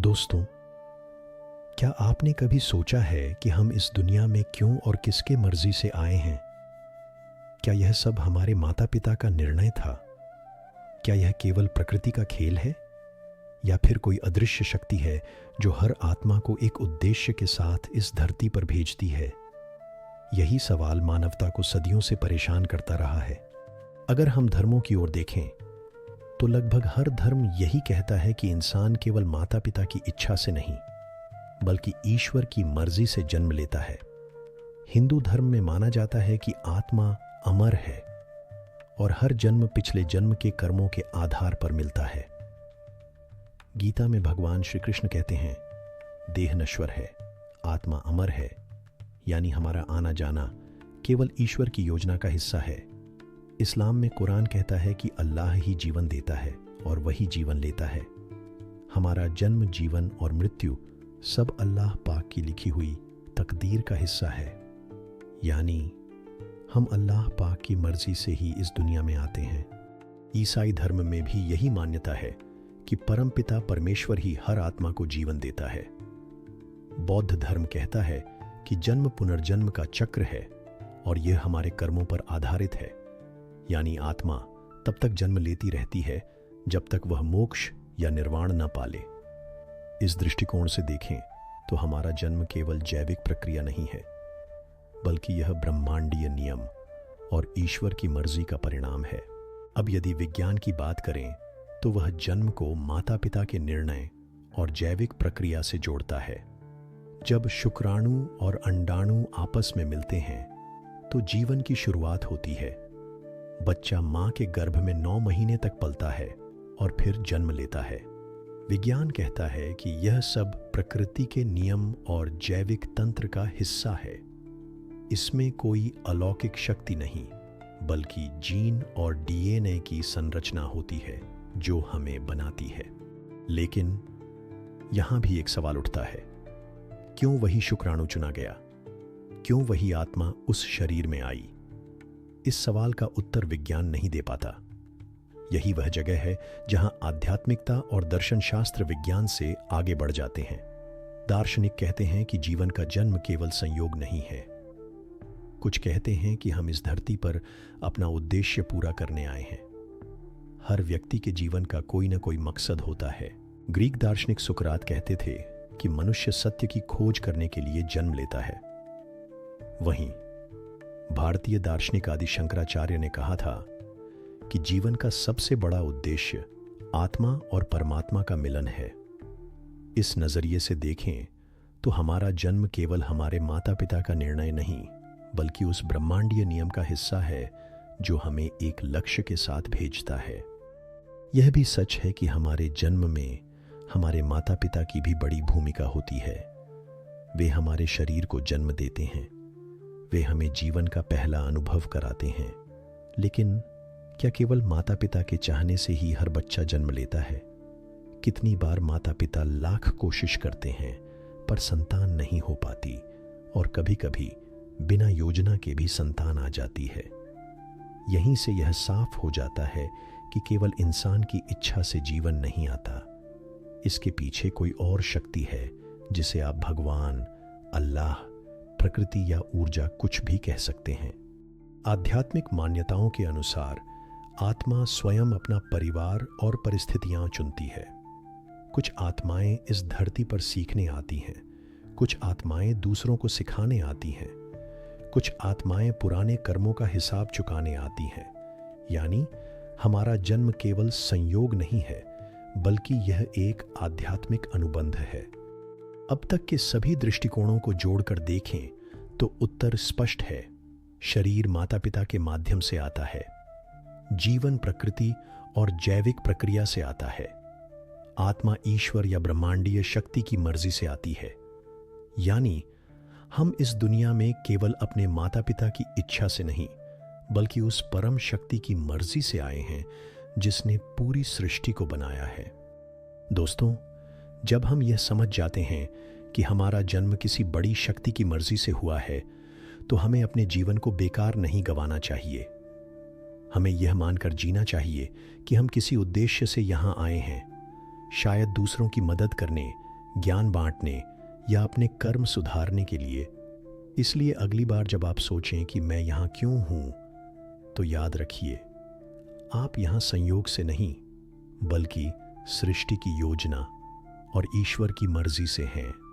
दोस्तों, क्या आपने कभी सोचा है कि हम इस दुनिया में क्यों और किसके मर्जी से आए हैं? क्या यह सब हमारे माता पिता का निर्णय था? क्या यह केवल प्रकृति का खेल है, या फिर कोई अदृश्य शक्ति है जो हर आत्मा को एक उद्देश्य के साथ इस धरती पर भेजती है? यही सवाल मानवता को सदियों से परेशान करता रहा है। अगर हम धर्मों की ओर देखें तो लगभग हर धर्म यही कहता है कि इंसान केवल माता पिता की इच्छा से नहीं, बल्कि ईश्वर की मर्जी से जन्म लेता है। हिंदू धर्म में माना जाता है कि आत्मा अमर है और हर जन्म पिछले जन्म के कर्मों के आधार पर मिलता है। गीता में भगवान श्री कृष्ण कहते हैं, देह नश्वर है, आत्मा अमर है, यानी हमारा आना जाना केवल ईश्वर की योजना का हिस्सा है। इस्लाम में कुरान कहता है कि अल्लाह ही जीवन देता है और वही जीवन लेता है। हमारा जन्म, जीवन और मृत्यु सब अल्लाह पाक की लिखी हुई तकदीर का हिस्सा है, यानी हम अल्लाह पाक की मर्जी से ही इस दुनिया में आते हैं। ईसाई धर्म में भी यही मान्यता है कि परमपिता परमेश्वर ही हर आत्मा को जीवन देता है। बौद्ध धर्म कहता है कि जन्म पुनर्जन्म का चक्र है और यह हमारे कर्मों पर आधारित है, यानी आत्मा तब तक जन्म लेती रहती है जब तक वह मोक्ष या निर्वाण न पाले। इस दृष्टिकोण से देखें तो हमारा जन्म केवल जैविक प्रक्रिया नहीं है, बल्कि यह ब्रह्मांडीय नियम और ईश्वर की मर्जी का परिणाम है। अब यदि विज्ञान की बात करें तो वह जन्म को माता पिता के निर्णय और जैविक प्रक्रिया से जोड़ता है। जब शुक्राणु और अंडाणु आपस में मिलते हैं तो जीवन की शुरुआत होती है। बच्चा मां के गर्भ में 9 महीने तक पलता है और फिर जन्म लेता है। विज्ञान कहता है कि यह सब प्रकृति के नियम और जैविक तंत्र का हिस्सा है। इसमें कोई अलौकिक शक्ति नहीं, बल्कि जीन और डीएनए की संरचना होती है जो हमें बनाती है। लेकिन यहां भी एक सवाल उठता है, क्यों वही शुक्राणु चुना गया? क्यों वही आत्मा उस शरीर में आई? इस सवाल का उत्तर विज्ञान नहीं दे पाता। यही वह जगह है जहां आध्यात्मिकता और दर्शन शास्त्र विज्ञान से आगे बढ़ जाते हैं। दार्शनिक कहते हैं कि जीवन का जन्म केवल संयोग नहीं है। कुछ कहते हैं कि हम इस धरती पर अपना उद्देश्य पूरा करने आए हैं। हर व्यक्ति के जीवन का कोई न कोई मकसद होता है। ग्रीक दार्शनिक सुकरात कहते थे कि मनुष्य सत्य की खोज करने के लिए जन्म लेता है। वहीं भारतीय दार्शनिक आदि शंकराचार्य ने कहा था कि जीवन का सबसे बड़ा उद्देश्य आत्मा और परमात्मा का मिलन है। इस नजरिए से देखें तो हमारा जन्म केवल हमारे माता पिता का निर्णय नहीं, बल्कि उस ब्रह्मांडीय नियम का हिस्सा है जो हमें एक लक्ष्य के साथ भेजता है। यह भी सच है कि हमारे जन्म में हमारे माता पिता की भी बड़ी भूमिका होती है। वे हमारे शरीर को जन्म देते हैं, वे हमें जीवन का पहला अनुभव कराते हैं। लेकिन क्या केवल माता पिता के चाहने से ही हर बच्चा जन्म लेता है? कितनी बार माता पिता लाख कोशिश करते हैं पर संतान नहीं हो पाती, और कभी-कभी बिना योजना के भी संतान आ जाती है। यहीं से यह साफ हो जाता है कि केवल इंसान की इच्छा से जीवन नहीं आता। इसके पीछे कोई और शक्ति है, जिसे आप भगवान, अल्लाह, प्रकृति या ऊर्जा कुछ भी कह सकते हैं। आध्यात्मिक मान्यताओं के अनुसार आत्मा स्वयं अपना परिवार और परिस्थितियां चुनती है। कुछ आत्माएं इस धरती पर सीखने आती हैं, कुछ आत्माएं दूसरों को सिखाने आती हैं, कुछ आत्माएं पुराने कर्मों का हिसाब चुकाने आती हैं। यानी हमारा जन्म केवल संयोग नहीं है, बल्कि यह एक आध्यात्मिक अनुबंध है। अब तक के सभी दृष्टिकोणों को जोड़कर देखें तो उत्तर स्पष्ट है। शरीर माता पिता के माध्यम से आता है, जीवन प्रकृति और जैविक प्रक्रिया से आता है, आत्मा ईश्वर या ब्रह्मांडीय शक्ति की मर्जी से आती है। यानी हम इस दुनिया में केवल अपने माता पिता की इच्छा से नहीं, बल्कि उस परम शक्ति की मर्जी से आए हैं जिसने पूरी सृष्टि को बनाया है। दोस्तों, जब हम यह समझ जाते हैं कि हमारा जन्म किसी बड़ी शक्ति की मर्जी से हुआ है, तो हमें अपने जीवन को बेकार नहीं गंवाना चाहिए। हमें यह मानकर जीना चाहिए कि हम किसी उद्देश्य से यहाँ आए हैं, शायद दूसरों की मदद करने ज्ञान बांटने या अपने कर्म सुधारने के लिए। इसलिए अगली बार जब आप सोचें कि मैं यहाँ क्यों हूँ, तो याद रखिए, आप यहाँ संयोग से नहीं, बल्कि सृष्टि की योजना और ईश्वर की मर्जी से हैं।